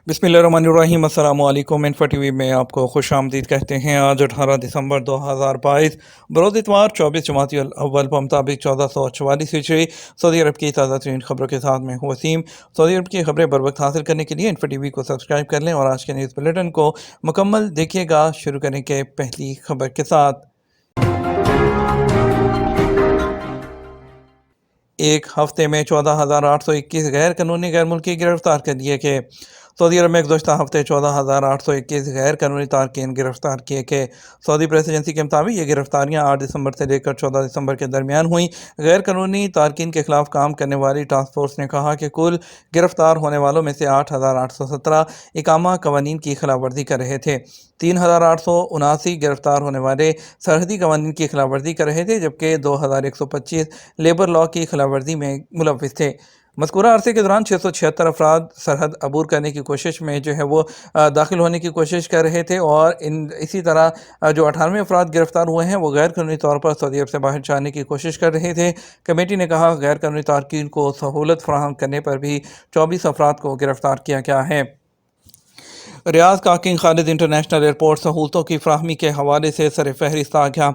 बिस्मिल्लाहिर्रहमानिर्रहीम। अस्सलाम वालेकुम। इन्फो टीवी में आपको खुश आमदीद कहते हैं। आज 18 दिसंबर 2022 बरोज़ इतवार 24 जमाती अव्वल पर मुताबिक 1444 हिजरी। सऊदी अरब की ताज़ा तरीन खबरों के साथ मैं हूँ वसीम। सऊदी अरब की खबरें बर वक्त हासिल करने के लिए इन्फो टीवी को सब्सक्राइब कर लें और आज के न्यूज़ बुलेटिन को मुकम्मल देखिएगा। शुरू करने के पहली खबर के साथ, एक हफ्ते में 14,821 गैर कानूनी गैर मुल्की गिरफ्तार कर लिए गए। सऊदी अरब में गुज़श्ता हफ्ते 14,821 गैर कानूनी तारकीन गिरफ्तार किए गए। सऊदी प्रेस एजेंसी के मुताबिक ये गिरफ्तारियाँ 8 दिसंबर से लेकर 14 दिसंबर के दरमियान हुई। गैर कानूनी तारकीन के खिलाफ काम करने वाली टास्क फोर्स ने कहा कि कुल गिरफ्तार होने वालों में से 8,817 इकामा कवानीन की खिलाफ वर्जी कर रहे थे। 3,879 गिरफ्तार होने वाले सरहदी कवानीन की खिलाफ वर्जी कर रहे थे, जबकि 2,125 लेबर लॉ की खिलाफ वर्जी में मुलविस थे। मज़कूरा अरसे के दौरान 676 अफराद सरहद अबूर करने की कोशिश में जो है वो दाखिल होने की कोशिश कर रहे थे, और इसी तरह जो 98 अफराद गिरफ्तार हुए हैं वो गैर कानूनी तौर पर सऊदी अरब से बाहर जाने की कोशिश कर रहे थे। कमेटी ने कहा गैर कानूनी तारकीन को सहूलत फराहम करने पर भी 24 अफराद को गिरफ्तार किया गया है। रियाद का किंग खालिद इंटरनेशनल एयरपोर्ट सहूलतों की फ्राहमी के हवाले से सर फहरिस्त आ गया।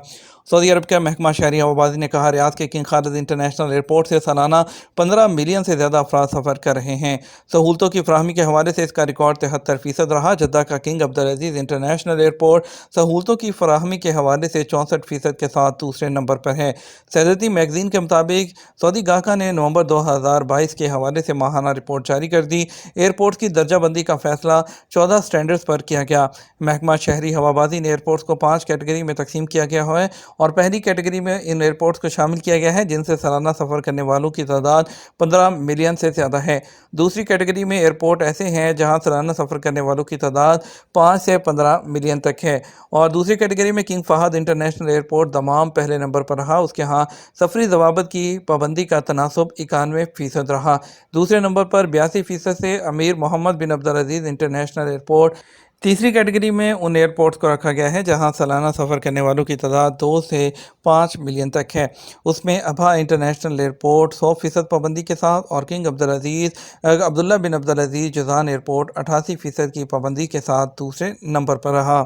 सऊदी अरब के महकमा शहरी हवाबाजी ने कहा रियाद के किंग खालिद इंटरनेशनल एयरपोर्ट से सालाना 15 मिलियन से ज़्यादा अफराद सफ़र कर रहे हैं। सहूलतों की फ्राहमी के हवाले से इसका रिकॉर्ड 73% रहा। जद्दा का King Abdul Aziz International Airport सहूलतों की फ्राहमी के हवाले से 64% के साथ दूसरे नंबर पर है। सैलरी मैगजीन के मुताबिक सऊदी गाहका ने नवंबर 2022 के हवाले से माहाना रिपोर्ट जारी कर दी। एयरपोर्ट की दर्जाबंदी का फैसला 14 स्टैंडर्ड्स पर किया गया। महकमा शहरी हवाबाजी ने एयरपोर्ट्स को 5 कैटेगरी में तकसीम किया गया है, और पहली कैटेगरी में इन एयरपोर्ट्स को शामिल किया गया है जिनसे सालाना सफ़र करने वालों की तादाद 15 मिलियन से ज़्यादा है। दूसरी कैटेगरी में एयरपोर्ट ऐसे हैं जहां सालाना सफ़र करने वालों की तादाद 5 से 15 मिलियन तक है। और दूसरी कैटेगरी में King Fahd International Airport Dammam पहले नंबर पर रहा। उसके यहाँ सफरी जवाबत की पाबंदी का तनासब 91% रहा। दूसरे नंबर पर 82% से अमीर मोहम्मद बिन अब्दुल अजीज़ इंटरनेशनल एयरपोर्ट। तीसरी कैटेगरी में उन एयरपोर्ट्स को रखा गया है जहां सालाना सफ़र करने वालों की तादाद 2 से 5 मिलियन तक है। उसमें अबहा इंटरनेशनल एयरपोर्ट 100% पाबंदी के साथ, और किंग अब्दुल्ला बिन अब्दुल अजीज़ जज़ान एयरपोर्ट 88% की पाबंदी के साथ दूसरे नंबर पर रहा।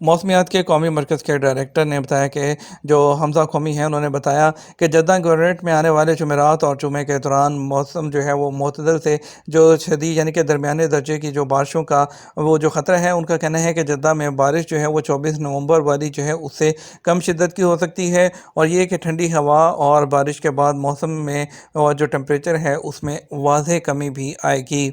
मौसमियात के कौमी मरकज़ के डायरेक्टर ने बताया कि जो हमजा कौमी हैं उन्होंने बताया कि जद्दा गवर्नरेट में आने वाले जुमेरात और जुमे के दौरान मौसम जो है वो मुतदल से जो शदीद यानी कि दरमियाने दर्जे की जो बारिशों का वो जो ख़तरा है, उनका कहना है कि जद्दा में बारिश जो है वो 24 नवंबर वाली जो है उससे कम शिद्दत की हो सकती है, और ये कि ठंडी हवा और बारिश के बाद मौसम में और जो टेम्परेचर है उसमें वाज़ेह कमी भी आएगी।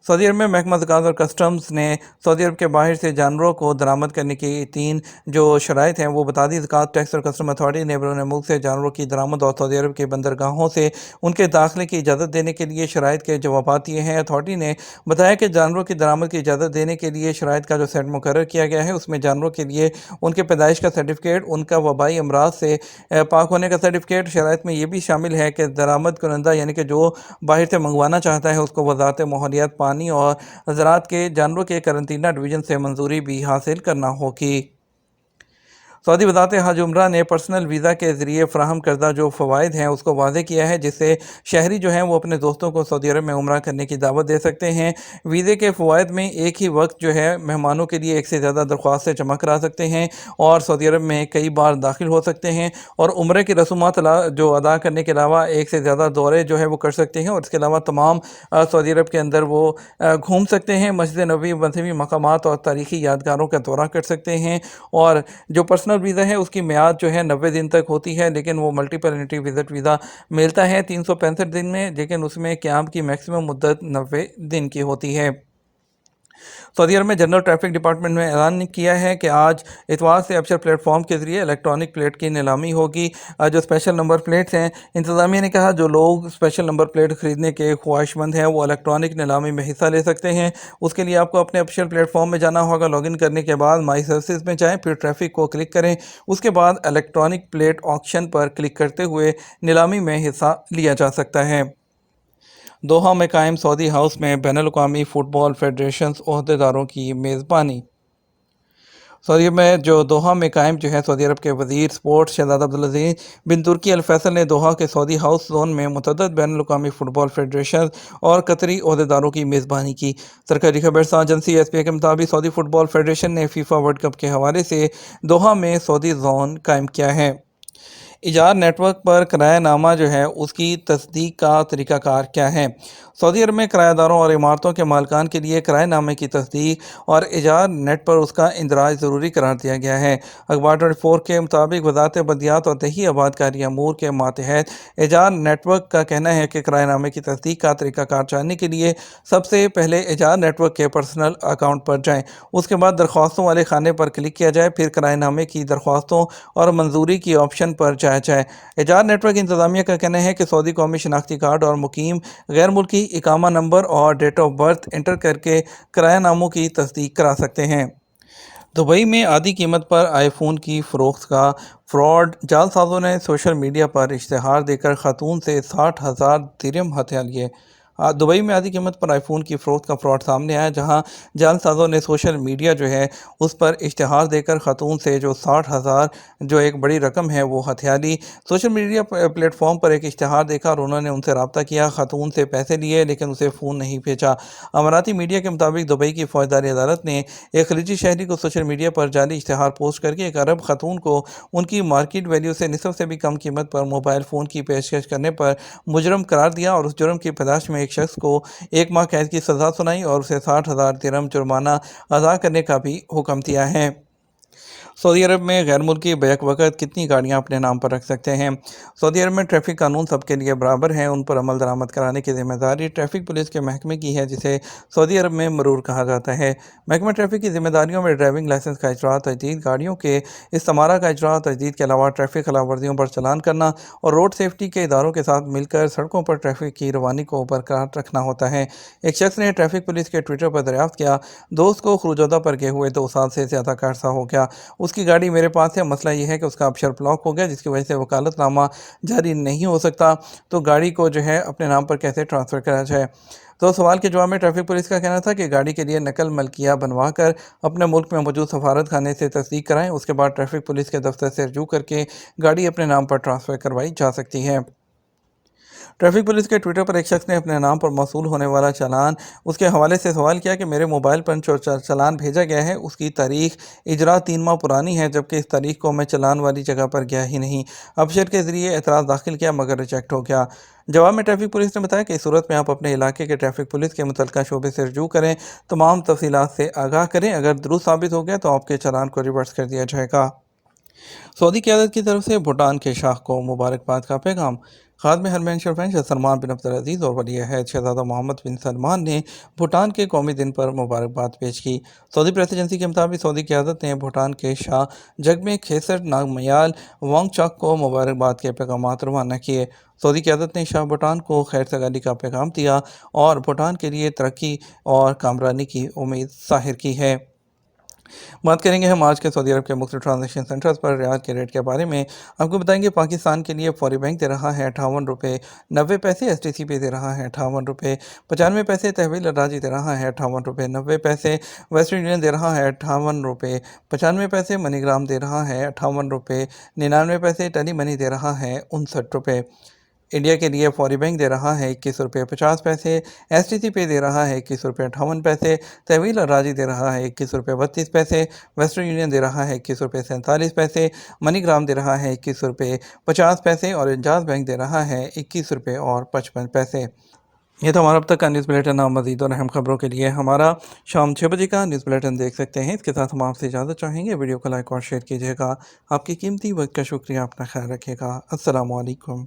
सऊदी अरब में महकमा ज़कात और कस्टम्स ने सऊदी अरब के बाहर से जानवरों को दरामद करने की 3 जो शराइत हैं वो बता दी। ज़कात टैक्स और कस्टम अथॉरिटी ने बैरून मुल्क से जानवरों की दरामद और सऊदी अरब के बंदरगाहों से उनके दाखिले की इजाज़त देने के लिए शराइत के जवाब दिए हैं। अथॉरिटी ने बताया कि जानवरों की दरामद की इजाज़त देने के लिए शराइत का जो सेट मुकर्रर किया गया है उसमें जानवरों के लिए उनके पैदाइश का सर्टिफिकेट, उनका वबाई अमराज से पाक होने का सर्टिफिकेट। शराइत में ये भी शामिल है कि दरामद कुनंदा यानी कि जो बाहर से मंगवाना चाहता है उसको वजारत माहौलियात, पानी और ज़राअत के जानवरों के करंतना डिवीज़न से मंजूरी भी हासिल करना होगी। सऊदी वज़ारत हज उम्रा ने पर्सनल वीज़ा के ज़रिए फ़राहम करदा जो फ़वाइद हैं उसको वाज़ेह किया है, जिससे शहरी जो हैं वो अपने दोस्तों को सऊदी अरब में उम्रा करने की दावत दे सकते हैं। वीज़े के फ़वाइद में एक ही वक्त जो है मेहमानों के लिए एक से ज़्यादा दरख्वास्तें जमा करा सकते हैं और सऊदी अरब में कई बार दाखिल हो सकते हैं, और उम्रे की रसूमात जो अदा करने के अलावा एक से ज़्यादा दौरे जो है वो कर सकते हैं, और इसके अलावा तमाम सऊदी अरब के अंदर वो घूम सकते हैं। मस्जिद नबवी, मजहबी मकामात और तारीख़ी यादगारों का दौरा कर सकते हैं। और जो पर्सनल वीज़ा है उसकी मियाद जो है 90 दिन तक होती है, लेकिन वो मल्टीपल एंट्री विज़िट वीज़ा मिलता है 365 दिन में, लेकिन उसमें क़याम की मैक्सिमम मुद्दत 90 दिन की होती है। सऊदी अरब में जनरल ट्रैफिक डिपार्टमेंट ने ऐलान किया है कि आज इतवार से अबशर प्लेटफॉर्म के ज़रिए इलेक्ट्रॉनिक प्लेट की नीलामी होगी। जो स्पेशल नंबर प्लेट्स हैं, इंतज़ामिया ने कहा जो लोग स्पेशल नंबर प्लेट ख़रीदने के ख्वाहिशमंद हैं वो इलेक्ट्रॉनिक नीलामी में हिस्सा ले सकते हैं। उसके लिए आपको अपने अबशर प्लेटफॉर्म में जाना होगा। लॉगिन करने के बाद माई सर्विसेज में जाएँ, फिर ट्रैफिक को क्लिक करें, उसके बाद इलेक्ट्रॉनिक प्लेट ऑक्शन पर क्लिक करते हुए नीलामी में हिस्सा लिया जा सकता है। दोहा में कायम सऊदी हाउस में बैनुल अक़वामी फ़ुटबॉल फेडरेशन ओहदेदारों की मेज़बानी। सऊदी में जो दोहा में कायम जो है सऊदी अरब के वज़ीर स्पोर्ट्स शहज़ादा अब्दुल बिन तुर्की अल फैसल ने दोहा के सऊदी हाउस जोन में मुतअद्दिद बैनुल-अक़वामी फ़ुटबॉल फेडरेशन और कतरी ओहदेदारों की मेज़बानी की। सरकारी खबरसां एजेंसी एसपीए के मुताबिक सऊदी फ़ुटबॉल फेडरेशन ने फीफा वर्ल्ड कप के हवाले से दोहा में सऊदी जोन कायम किया है। इजार नेटवर्क पर किरायानामा जो है उसकी तस्दीक का तरीक़ाकार क्या है? सऊदी अरब में किराएदारों और इमारतों के मालिकान के लिए किरायानामे की तस्दीक और इजार नेट पर उसका इंदराज ज़रूरी करार दिया गया है। अखबार 24 के मुताबिक वज़ारत बल्दियात और दही आबादकारी अमूर के मातहत इजार नेटवर्क का कहना है कि किरायानामे की तस्दीक का तरीक़ाकार जानने के लिए सबसे पहले इजार नेटवर्क के पर्सनल अकाउंट पर जाएँ। उसके बाद दरख्वास्तों वाले खाने पर क्लिक किया जाए, फिर किरायानामे की दरख्वास्तों और मंजूरी की ऑप्शन पर जाया जाए। इजार नेटवर्क इंतज़ामिया का कहना है कि सऊदी कौमी शनाख्ती कार्ड और मुकीम गैर मुल्की इकामा नंबर और डेट ऑफ बर्थ इंटर करके किरायानामों की तस्दीक करा सकते हैं। दुबई में आधी कीमत पर आईफोन की फ़रोख्त का फ्रॉड, जालसाजों ने सोशल मीडिया पर इश्तिहार देकर खातून से 60,000 दिरहम हथिया लिए। दुबई में आधी कीमत पर आईफोन की फ़रोख्त का फ्रॉड सामने आया, जहां जालसाजों ने सोशल मीडिया जो है उस पर इश्तिहार देकर खातून से जो 60,000 जो एक बड़ी रकम है वो हथिया ली। सोशल मीडिया प्लेटफॉर्म पर एक इश्तिहार देखा और उन्होंने उनसे रब्ता किया, खातून से पैसे लिए लेकिन उसे फ़ोन नहीं भेजा। अमाराती मीडिया के मुताबिक दुबई की फौजदारी अदालत ने एक खलीजी शहरी को सोशल मीडिया पर जाली इश्तिहार पोस्ट करके एक अरब खातून को उनकी मार्केट वैल्यू से निसफ से भी कम कीमत पर मोबाइल फ़ोन की पेशकश करने पर मुजरम करार दिया और उस जुर्म की पैदाश में एक शख्स को 1 माह कैद की सज़ा सुनाई और उसे 60,000 दिरहम जुर्माना अदा करने का भी हुक्म दिया है। सऊदी अरब में गैर मुल्की बैक वक़्त कितनी गाड़ियाँ अपने नाम पर रख सकते हैं? सऊदी अरब में ट्रैफिक कानून सबके लिए बराबर है, उन पर अमल दरामद कराने की जिम्मेदारी ट्रैफिक पुलिस के महकमे की है, जिसे सऊदी अरब में मरूर कहा जाता है। महकमा ट्रैफिक की जिम्मेदारियों में ड्राइविंग लाइसेंस का इजरा, तजदीद, गाड़ियों के इस्तेमाल का इजरा, तजदीद के अलावा ट्रैफिक खिलाफ वर्जियों पर चलान करना और रोड सेफ्टी के इदारों के साथ मिलकर सड़कों पर ट्रैफिक की रवानी को बरकरार रखना होता है। एक शख्स ने ट्रैफिक पुलिस के ट्विटर पर दरियाफ्त किया, दोस्त को खरूजोदा पर गए हुए 2 साल से ज़्यादा का अरसा हो गया, उसकी गाड़ी मेरे पास है, मसला ये है कि उसका अबशर ब्लॉक हो गया जिसकी वजह से वकालतनामा जारी नहीं हो सकता, तो गाड़ी को जो है अपने नाम पर कैसे ट्रांसफ़र करा जाए। तो सवाल के जवाब में ट्रैफिक पुलिस का कहना था कि गाड़ी के लिए नकल मलकिया बनवा कर अपने मुल्क में मौजूद सफारत खाने से तस्दीक कराएं, उसके बाद ट्रैफिक पुलिस के दफ्तर से रजू करके गाड़ी अपने नाम पर ट्रांसफ़र करवाई जा सकती है। ट्रैफिक पुलिस के ट्विटर पर एक शख्स ने अपने नाम पर मौसूल होने वाला चालान उसके हवाले से सवाल किया कि मेरे मोबाइल पर जो चालान भेजा गया है उसकी तारीख इजरा 3 माह पुरानी है, जबकि इस तारीख को मैं चालान वाली जगह पर गया ही नहीं। अबशर के ज़रिए एतराज़ दाखिल किया मगर रिजेक्ट हो गया। जवाब में ट्रैफिक पुलिस ने बताया कि इस सूरत में आप अपने इलाके के ट्रैफिक पुलिस के मुतल्लिका शोबे से रजू करें, तमाम तफसीलात से आगाह करें, अगर दुरुस्त साबित हो गया तो आपके चालान को रिवर्स कर दिया जाएगा। सऊदी क़यादत की तरफ से भूटान के शाह को मुबारकबाद का पैगाम। खादम हरमैन शरफैन शाह सलमान बिन अब्दुल अज़ीज़ और वली अहद शहज़ादा मोहम्मद बिन सलमान ने भूटान के कौमी दिन पर मुबारकबाद पेश की। सऊदी प्रेस एजेंसी के मुताबिक सऊदी क़यादत ने भूटान के शाह जगमे खेसर नागमयाल वांगचुक को मुबारकबाद के पैगाम रवाना किए। सऊदी क़यादत ने शाह भूटान को खैर सगाली का पैगाम दिया और भूटान के लिए तरक्की और कामरानी की उम्मीद ज़ाहिर की है। बात करेंगे हम आज के सऊदी अरब के मुख्तलिफ ट्रांजेक्शन सेंटर्स पर रियाल के रेट के बारे में। आपको बताएंगे पाकिस्तान के लिए फौरी बैंक दे रहा है 58 रुपये 90 पैसे, STC पे दे रहा है 58 रुपये 95 पैसे, तहवील अराजी दे रहा है 58 रुपये 90 पैसे, वेस्टर्न यूनियन दे रहा है 58 रुपये 95 पैसे, मनीग्राम दे रहा है 58 रुपये 99 पैसे, टेली मनी दे रहा है 59 रुपये। इंडिया के लिए फौरी बैंक दे रहा है 21 रुपये 50 पैसे, STC पे दे रहा है 21 रुपये 58 पैसे, तहवील अराजी दे रहा है 21 रुपये 32 पैसे, वेस्टर्न यूनियन दे रहा है 21 रुपये 47 पैसे, मनीग्राम दे रहा है 21 रुपये 50 पैसे और इंजाज बैंक दे रहा है 21 रुपये और 55 पैसे। ये तो हमारा अब तक का न्यूज़ बुलेटिन। आप मज़ीद और अहम खबरों के लिए हमारा शाम 6 बजे का न्यूज़ बुलेटिन देख सकते हैं। इसके साथ हम आपसे इजाज़त चाहेंगे। वीडियो को लाइक और शेयर कीजिएगा। आपकी कीमती वक्त का शुक्रिया। अपना ख्याल रखिएगा। अस्सलामु अलैकुम।